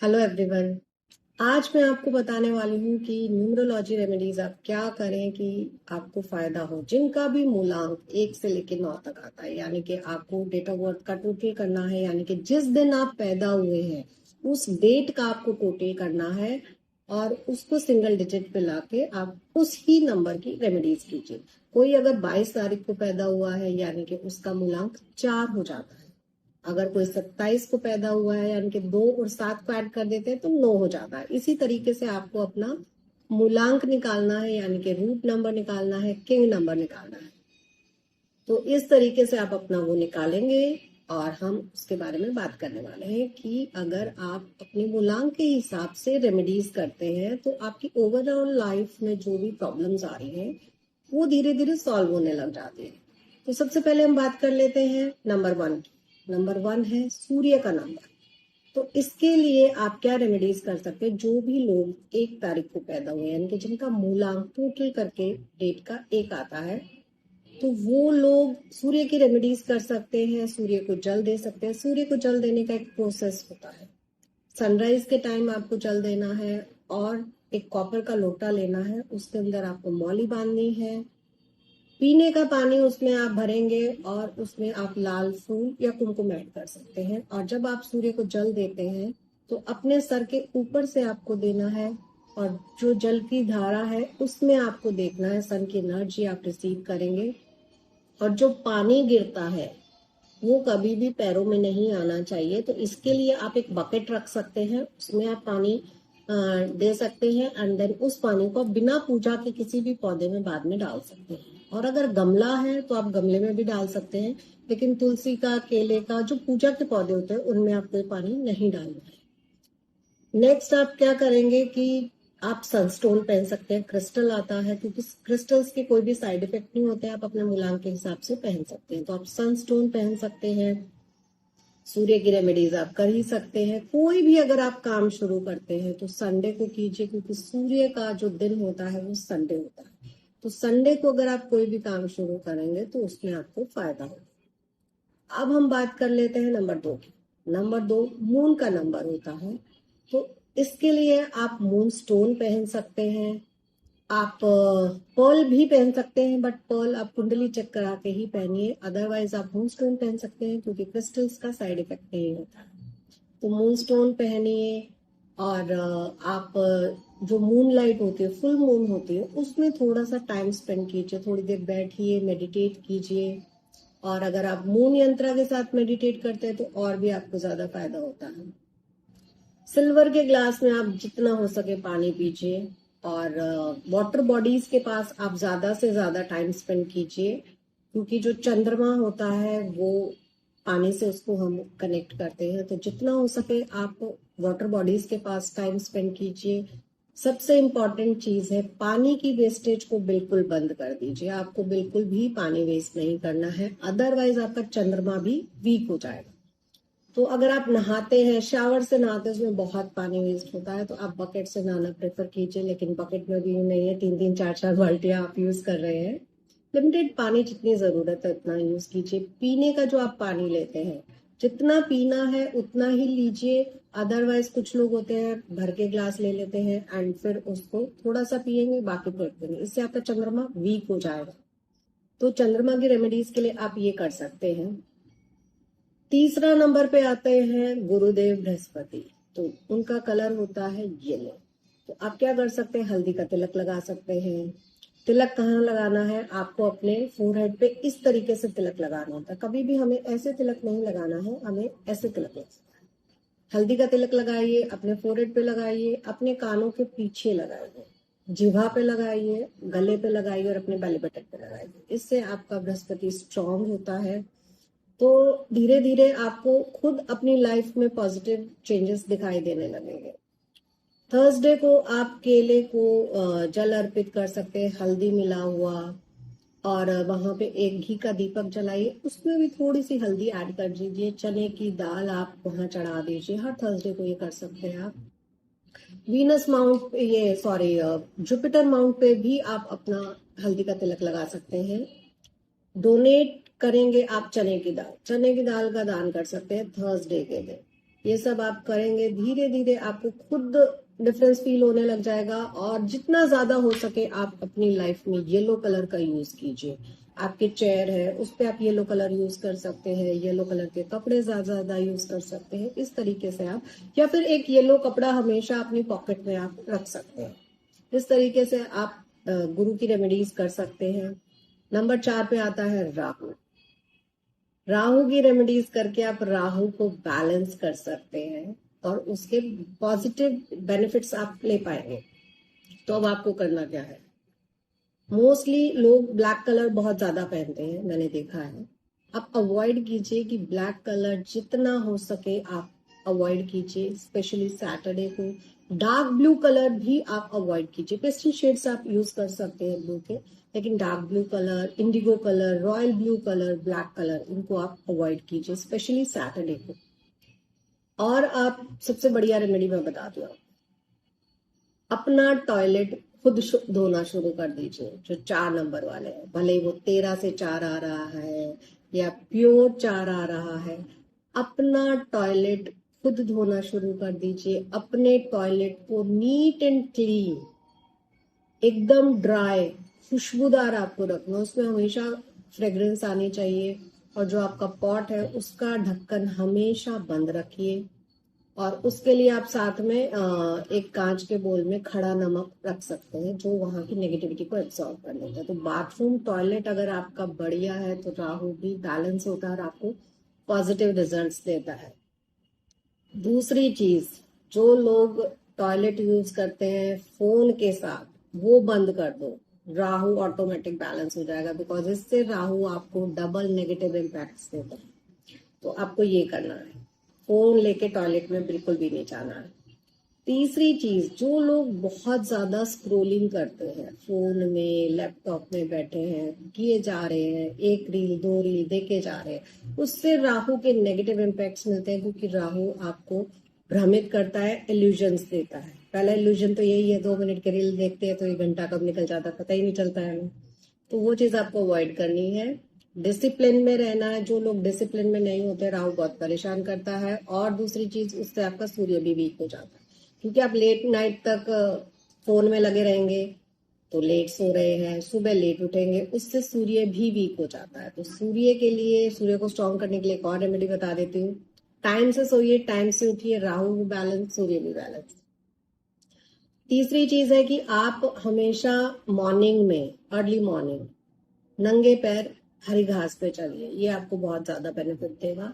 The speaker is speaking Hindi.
Hello everyone. आज मैं आपको बताने वाली हूँ कि न्यूमरोलॉजी रेमेडीज आप क्या करें कि आपको फायदा हो। जिनका भी मूलांक 1 से लेकर 9 तक आता है, यानी कि आपको डेट ऑफ बर्थ का टोटल करना है, यानी कि जिस दिन आप पैदा हुए हैं उस डेट का आपको टोटल करना है और उसको सिंगल डिजिट पे लाके आप उस ही नंबर की रेमेडीज कीजिए। कोई अगर 22 तारीख को पैदा हुआ है यानी कि उसका मूलांक 4 हो जाता है। अगर कोई 27 को पैदा हुआ है यानी कि 2 और 7 को ऐड कर देते हैं तो 9 हो जाता है। इसी तरीके से आपको अपना मूलांक निकालना है, यानी कि रूट नंबर निकालना है, किंग नंबर निकालना है। तो इस तरीके से आप अपना वो निकालेंगे और हम उसके बारे में बात करने वाले हैं कि अगर आप अपने मूलांक के हिसाब से रेमेडीज करते हैं तो आपकी ओवरऑल लाइफ में जो भी प्रॉब्लम्स आ रही हैं वो धीरे धीरे सॉल्व होने लग जाती है। तो सबसे पहले हम बात कर लेते हैं नंबर 1 की। नंबर 1 है सूर्य का नंबर। तो इसके लिए आप क्या रेमेडीज कर सकते हैं। जो भी लोग 1 तारीख को पैदा हुए यानी कि जिनका मूलांक टोटल करके डेट का 1 आता है तो वो लोग सूर्य की रेमेडीज कर सकते हैं। सूर्य को जल दे सकते हैं। सूर्य को जल देने का एक प्रोसेस होता है। सनराइज के टाइम आपको जल देना है और एक कॉपर का लोटा लेना है, उसके अंदर आपको मौली बांधनी है। पीने का पानी उसमें आप भरेंगे और उसमें आप लाल फूल या कुमकुम ऐड कर सकते हैं। और जब आप सूर्य को जल देते हैं तो अपने सर के ऊपर से आपको देना है और जो जल की धारा है उसमें आपको देखना है सन की एनर्जी आप रिसीव करेंगे। और जो पानी गिरता है वो कभी भी पैरों में नहीं आना चाहिए। तो इसके लिए आप एक बकेट रख सकते हैं, उसमें आप पानी दे सकते हैं एंड देन उस पानी को बिना पूजा के किसी भी पौधे में बाद में डाल सकते हैं। और अगर गमला है तो आप गमले में भी डाल सकते हैं, लेकिन तुलसी का, केले का, जो पूजा के पौधे होते हैं उनमें आपको ये पानी नहीं डालना है। नेक्स्ट आप क्या करेंगे कि आप सनस्टोन पहन सकते हैं। क्रिस्टल आता है, क्योंकि क्रिस्टल्स के कोई भी साइड इफेक्ट नहीं होते, आप अपने मूलांक के हिसाब से पहन सकते हैं। तो आप सनस्टोन पहन सकते हैं। सूर्य की रेमेडीज आप कर ही सकते हैं। कोई भी अगर आप काम शुरू करते हैं तो संडे को कीजिए, क्योंकि सूर्य का जो दिन होता है वो संडे होता है। तो संडे को अगर आप कोई भी काम शुरू करेंगे तो उसमें आपको फायदा होगा। अब हम बात कर लेते हैं नंबर 2 की। नंबर 2 मून का नंबर होता है। तो इसके लिए आप मून स्टोन पहन सकते हैं। आप पर्ल भी पहन सकते हैं, बट पर्ल आप कुंडली चेक करा के ही पहनिए। अदरवाइज आप मून स्टोन पहन सकते हैं, क्योंकि क्रिस्टल्स का साइड इफेक्ट नहीं होता। तो मून स्टोन पहनिए और आप जो मून लाइट होती है, फुल मून होती है, उसमें थोड़ा सा टाइम स्पेंड कीजिए। थोड़ी देर बैठिए, मेडिटेट कीजिए। और अगर आप मून यंत्र के साथ मेडिटेट करते हैं तो और भी आपको ज्यादा फायदा होता है। सिल्वर के ग्लास में आप जितना हो सके पानी पीजिए और वाटर बॉडीज के पास आप ज्यादा से ज्यादा टाइम स्पेंड कीजिए, क्योंकि जो चंद्रमा होता है वो पानी से उसको हम कनेक्ट करते हैं। तो जितना हो सके आप वाटर बॉडीज के पास टाइम स्पेंड कीजिए। सबसे इम्पोर्टेंट चीज है, पानी की वेस्टेज को बिल्कुल बंद कर दीजिए। आपको बिल्कुल भी पानी वेस्ट नहीं करना है, अदरवाइज आपका चंद्रमा भी वीक हो जाएगा। तो अगर आप नहाते हैं, शावर से नहाते हैं, उसमें बहुत पानी वेस्ट होता है, तो आप बकेट से नहाना प्रेफर कीजिए। लेकिन बकेट में भी नहीं है, 3-3 4-4 बाल्टियां आप यूज कर रहे हैं। लिमिटेड पानी, जितनी जरूरत है उतना यूज कीजिए। पीने का जो आप पानी लेते हैं, जितना पीना है उतना ही लीजिए। अदरवाइज कुछ लोग होते हैं भर के ग्लास ले लेते हैं एंड फिर उसको थोड़ा सा पियेंगे, बाकी फेंक देंगे। इससे आपका चंद्रमा वीक हो जाएगा। तो चंद्रमा की रेमेडीज के लिए आप ये कर सकते हैं। तीसरा नंबर पे आते हैं गुरुदेव बृहस्पति। तो उनका कलर होता है येलो। तो आप क्या कर सकते हैं, हल्दी का तिलक लगा सकते हैं। तिलक कहाँ लगाना है, आपको अपने फोरहेड पे इस तरीके से तिलक लगाना होता है। कभी भी हमें ऐसे तिलक नहीं लगाना है, हमें ऐसे तिलक लगाना है। हल्दी का तिलक लगाइए, अपने फोरहेड पे लगाइए, अपने कानों के पीछे लगाइए, जिह्वा पे लगाइए, गले पे लगाइए और अपने बेली बटन पे लगाइए। इससे आपका बृहस्पति स्ट्रांग होता है। तो धीरे धीरे आपको खुद अपनी लाइफ में पॉजिटिव चेंजेस दिखाई देने लगेंगे। थर्सडे को आप केले को जल अर्पित कर सकते हैं, हल्दी मिला हुआ। और वहां पे एक घी का दीपक जलाइए, उसमें भी थोड़ी सी हल्दी ऐड कर दीजिए। चने की दाल आप वहां चढ़ा दीजिए। हर थर्सडे को ये कर सकते हैं आप। वीनस माउंट, ये सॉरी, जुपिटर माउंट पे भी आप अपना हल्दी का तिलक लगा सकते हैं। डोनेट करेंगे आप चने की दाल, चने की दाल का दान कर सकते हैं थर्सडे के दिन। ये सब आप करेंगे, धीरे धीरे आपको खुद डिफरेंस फील होने लग जाएगा। और जितना ज्यादा हो सके आप अपनी लाइफ में येलो कलर का यूज कीजिए। आपके चेयर है उस पे आप येलो कलर यूज कर सकते हैं, येलो कलर के कपड़े ज्यादा यूज कर सकते हैं, इस तरीके से आप, या फिर एक येलो कपड़ा हमेशा अपनी पॉकेट में आप रख सकते हैं। इस तरीके से आप गुरु की रेमेडीज कर सकते हैं। नंबर 4 पे आता है राहु। राहु की रेमेडीज करके आप राहु को बैलेंस कर सकते हैं और उसके पॉजिटिव बेनिफिट्स आप ले पाएंगे। तो अब आपको करना क्या है, मोस्टली लोग ब्लैक कलर बहुत ज्यादा पहनते हैं, मैंने देखा है। आप अवॉइड कीजिए कि ब्लैक कलर जितना हो सके आप अवॉइड कीजिए, स्पेशली सैटरडे को। डार्क ब्लू कलर भी आप अवॉइड कीजिए। पेस्टल शेड्स आप यूज कर सकते हैं ब्लू के, लेकिन dark blue colour, Indigo colour, royal blue colour, black colour, इनको आप अवॉइड कीजिए स्पेशली सैटरडे को। और आप सबसे बढ़िया रेमेडी मैं बता दूं, अपना टॉयलेट खुद धोना शुरू कर दीजिए। जो 4 नंबर वाले हैं, भले ही वो 13 से 4 आ रहा है या प्योर 4 आ रहा है, अपना टॉयलेट खुद धोना शुरू कर दीजिए। अपने टॉयलेट को नीट एंड क्लीन, एकदम ड्राई, खुशबूदार आपको रखना। उसमें हमेशा फ्रेग्रेंस आनी चाहिए। और जो आपका पॉट है उसका ढक्कन हमेशा बंद रखिए। और उसके लिए आप साथ में एक कांच के बोल में खड़ा नमक रख सकते हैं, जो वहां की नेगेटिविटी को एब्सॉर्ब कर लेता है। तो बाथरूम टॉयलेट अगर आपका बढ़िया है तो राहु भी बैलेंस होता है और आपको पॉजिटिव रिजल्ट्स देता है। दूसरी चीज, जो लोग टॉयलेट यूज करते हैं फोन के साथ, वो बंद कर दो। राहु ऑटोमेटिक बैलेंस हो जाएगा, बिकॉज इससे राहु आपको डबल नेगेटिव इम्पैक्ट्स देता है। तो आपको ये करना है, फोन लेके टॉयलेट में बिल्कुल भी नहीं जाना है। तीसरी चीज, जो लोग बहुत ज्यादा स्क्रोलिंग करते हैं फोन में, लैपटॉप में बैठे हैं, किए जा रहे हैं, एक रील 2 रील देखे जा रहे हैं, उससे राहु के नेगेटिव इम्पैक्ट्स मिलते हैं। क्योंकि राहु आपको भ्रमित करता है, इल्यूजन्स देता है। पहला इल्यूजन तो यही है, 2 मिनट के रील देखते हैं तो 1 घंटा कब निकल जाता है पता ही नहीं चलता है हमें। तो वो चीज आपको अवॉइड करनी है। डिसिप्लिन में रहना है। जो लोग डिसिप्लिन में नहीं होते, राहु बहुत परेशान करता है। और दूसरी चीज, उससे आपका सूर्य भी वीक हो जाता है। क्योंकि आप लेट नाइट तक फोन में लगे रहेंगे तो लेट सो रहे हैं, सुबह लेट उठेंगे, उससे सूर्य भी वीक हो जाता है। तो सूर्य के लिए, सूर्य को स्ट्रॉन्ग करने के लिए एक और रेमेडी बता देती हूँ। टाइम से सोइए, टाइम से उठिए, राहु भी बैलेंस, सूर्य भी बैलेंस। तीसरी चीज है कि आप हमेशा मॉर्निंग में, अर्ली मॉर्निंग, नंगे पैर हरी घास पे चलिए। ये आपको बहुत ज्यादा बेनिफिट देगा।